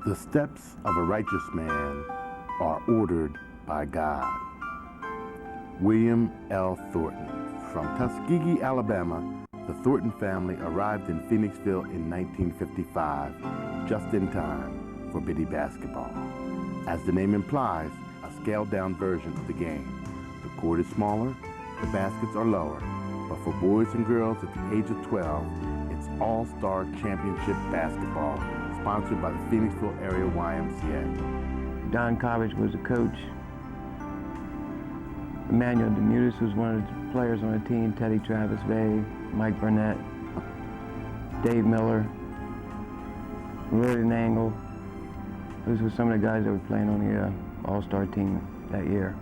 The steps of a righteous man are ordered by God. William L. Thornton. From Tuskegee, Alabama, the Thornton family arrived in Phoenixville in 1955, just in time for Biddy basketball. As the name implies, a scaled-down version of the game. The court is smaller, the baskets are lower, but for boys and girls at the age of 12, it's All-Star Championship basketball, sponsored by the Phoenixville Area YMCA. Don Covich was the coach. Emmanuel Demutis was one of the players on the team, Teddy Travis Bay, Mike Burnett, Dave Miller, William Angle. Those were some of the guys that were playing on the All-Star team that year.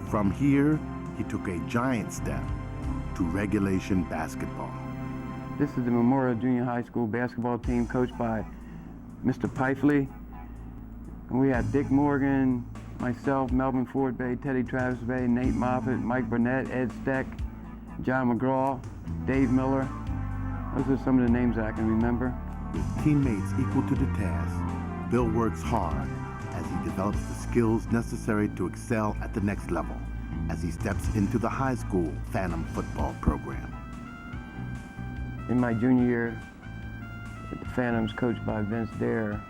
From here, he took a giant step to regulation basketball. This is the Memorial Junior High School basketball team coached by Mr. Pifley. And we had Dick Morgan, myself, Melvin Ford Bay, Teddy Travis Bay, Nate Moffitt, Mike Burnett, Ed Steck, John McGraw, Dave Miller. Those are some of the names that I can remember. With teammates equal to the task, Bill works hard as he develops the skills necessary to excel at the next level as he steps into the high school Phantom football program. In my junior year, with the Phantoms coached by Vince Dare,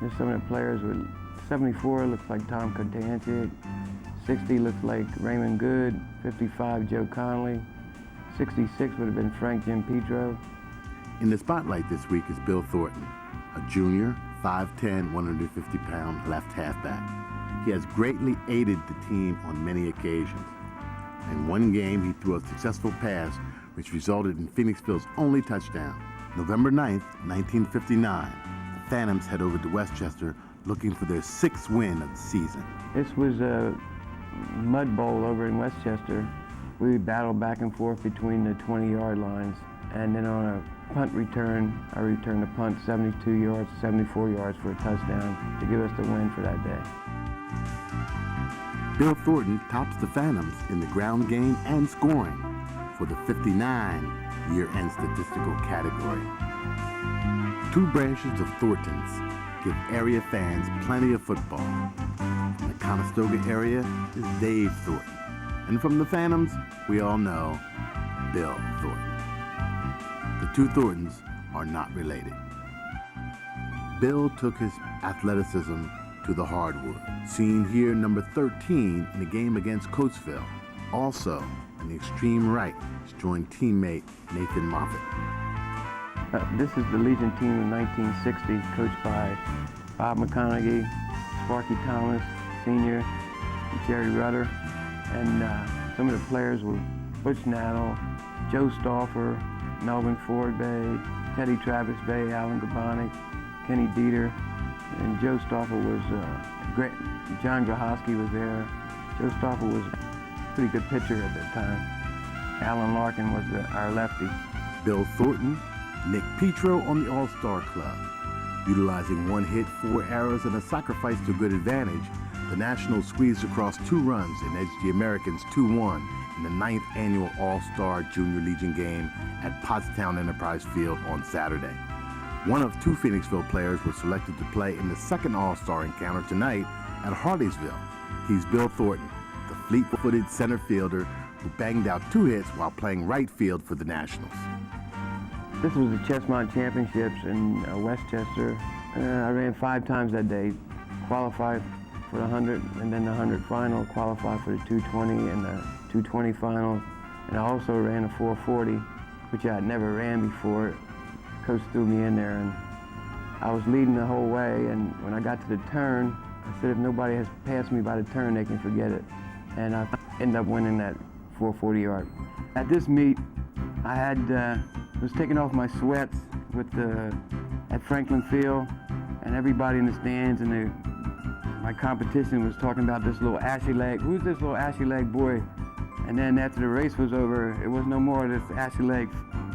there's some of the players with 74 looks like Tom Cotantic, 60 looks like Raymond Good, 55 Joe Conley, 66 would have been Frank Jim Petro. In the spotlight this week is Bill Thornton, a junior, 5'10", 150-pound left halfback. He has greatly aided the team on many occasions. In one game, he threw a successful pass which resulted in Phoenixville's only touchdown. November 9th, 1959, the Phantoms head over to Westchester looking for their 6th win of the season. This was a mud bowl over in Westchester. We battled back and forth between the 20-yard lines, and then on a punt return, I returned the punt 72 yards, 74 yards for a touchdown to give us the win for that day. Bill Thornton tops the Phantoms in the ground game and scoring for the 59 year-end statistical category. Two branches of Thornton's give area fans plenty of football. In the Conestoga area is Dave Thornton. And from the Phantoms, we all know Bill Thornton. The two Thorntons are not related. Bill took his athleticism to the hardwood, seen here number 13 in a game against Coatesville. Also, in the extreme right, is joined teammate Nathan Moffitt. This is the Legion team of 1960, coached by Bob McConaughey, Sparky Thomas, Sr., Jerry Rudder, and some of the players were Butch Nattle, Joe Stauffer, Melvin Ford Bay, Teddy Travis Bay, Alan Gabonik, Kenny Dieter, and Joe Stauffer was great. John Grahowski was there. Joe Stauffer was a pretty good pitcher at that time. Alan Larkin was our lefty. Bill Thornton, Nick Petro on the All-Star Club. Utilizing one hit, 4 errors, and a sacrifice to good advantage, the Nationals squeezed across 2 runs and edged the Americans 2-1 in the 9th annual All-Star Junior Legion game at Pottstown Enterprise Field on Saturday. One of 2 Phoenixville players were selected to play in the second All-Star encounter tonight at Hardeysville. He's Bill Thornton, the fleet-footed center fielder who banged out 2 hits while playing right field for the Nationals. This was the Chessmont Championships in Westchester. I ran 5 times that day, qualified for the 100 and then the 100 final, qualified for the 220 and the 220 final. And I also ran a 440, which I had never ran before. Coach threw me in there and I was leading the whole way, and when I got to the turn, I said if nobody has passed me by the turn, they can forget it. And I ended up winning that 440 yard. At this meet, I had was taking off my sweats at Franklin Field, and everybody in the stands and my competition was talking about this little ashy leg. Who's this little ashy leg boy? And then after the race was over, it was no more this ashy leg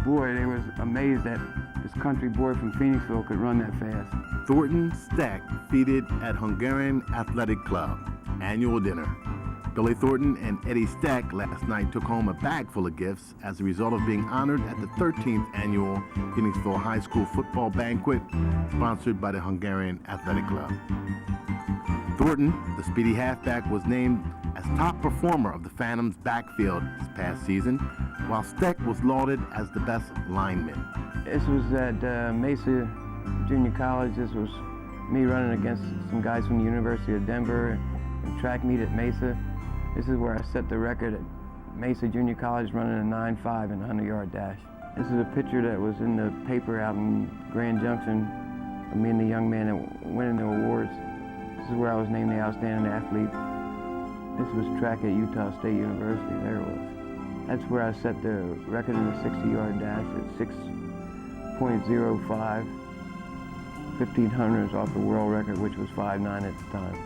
boy. They was amazed that this country boy from Phoenixville could run that fast. Thornton Stack feted at Hungarian Athletic Club. Annual dinner. Billy Thornton and Eddie Steck last night took home a bag full of gifts as a result of being honored at the 13th annual Phoenixville High School football banquet sponsored by the Hungarian Athletic Club. Thornton, the speedy halfback, was named as top performer of the Phantoms backfield this past season, while Steck was lauded as the best lineman. This was at Mesa Junior College. This was me running against some guys from the University of Denver and track meet at Mesa. This is where I set the record at Mesa Junior College, running a 9.5 in a 100-yard dash. This is a picture that was in the paper out in Grand Junction of me and the young man that winning the awards. This is where I was named the outstanding athlete. This was track at Utah State University. There it was. That's where I set the record in the 60-yard dash at 6.05. 1500s off the world record, which was 5.9 at the time.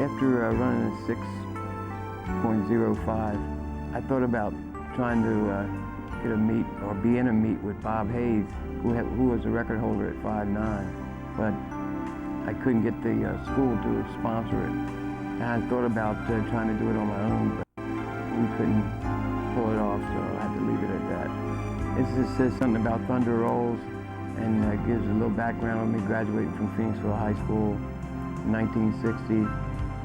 After running a 6.05, I thought about trying to get a meet or be in a meet with Bob Hayes, who was a record holder at 5.9, but I couldn't get the school to sponsor it. And I thought about trying to do it on my own, but we couldn't pull it off, so I had to leave it at that. This just says something about Thunder Rolls, and gives a little background on me graduating from Phoenixville High School in 1960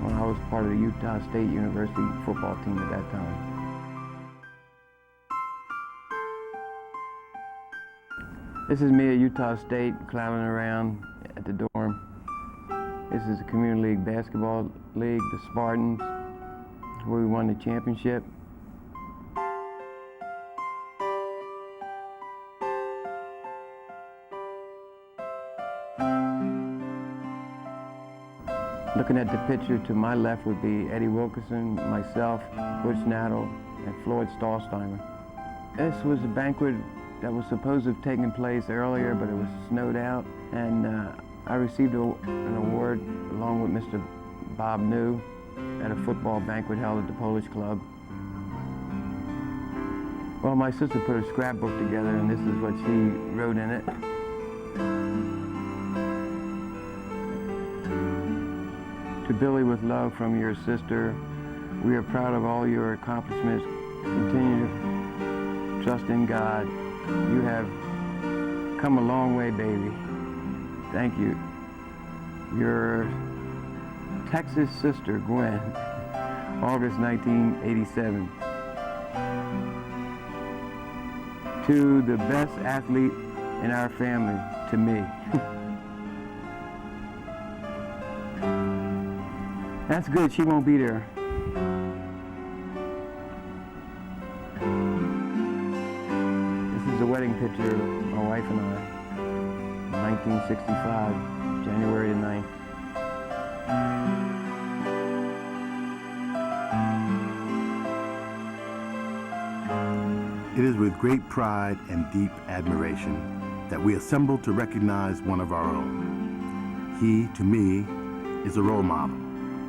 when I was part of the Utah State University football team at that time. This is me at Utah State clowning around at the dorm. This is the Community League Basketball League, the Spartans, where we won the championship. Looking at the picture to my left would be Eddie Wilkerson, myself, Butch Naddle, and Floyd Stahlsteimer. This was a banquet that was supposed to have taken place earlier, but it was snowed out, and I received an award along with Mr. Bob New at a football banquet held at the Polish Club. Well, my sister put a scrapbook together, and this is what she wrote in it. To Billy, with love from your sister, we are proud of all your accomplishments. Continue to trust in God. You have come a long way, baby. Thank you. Your Texas sister, Gwen, August 1987. To the best athlete in our family, to me. That's good, she won't be there. This is a wedding picture of my wife and I, 1965, January the 9th. It is with great pride and deep admiration that we assemble to recognize one of our own. He, to me, is a role model,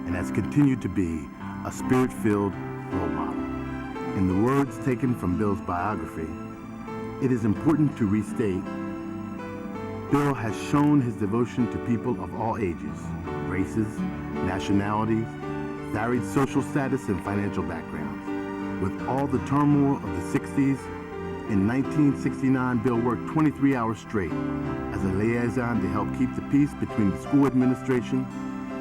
and has continued to be a spirit-filled role model. In the words taken from Bill's biography, it is important to restate, Bill has shown his devotion to people of all ages, races, nationalities, varied social status, and financial backgrounds. With all the turmoil of the 60s, in 1969, Bill worked 23 hours straight as a liaison to help keep the peace between the school administration,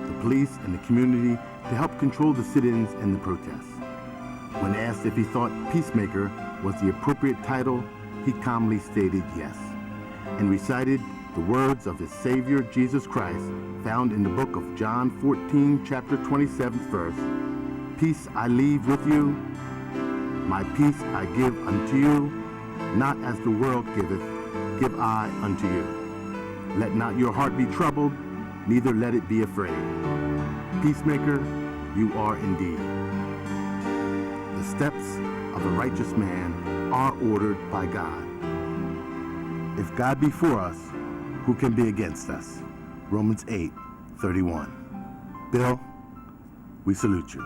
the police, and the community to help control the sit-ins and the protests. When asked if he thought peacemaker was the appropriate title, he calmly stated yes, and recited the words of his Savior, Jesus Christ, found in the book of John 14, chapter 27th verse, "Peace I leave with you, my peace I give unto you, not as the world giveth, give I unto you. Let not your heart be troubled, neither let it be afraid. Peacemaker, you are indeed." The steps of a righteous man are ordered by God. If God be for us, who can be against us? Romans 8:31. Bill, we salute you.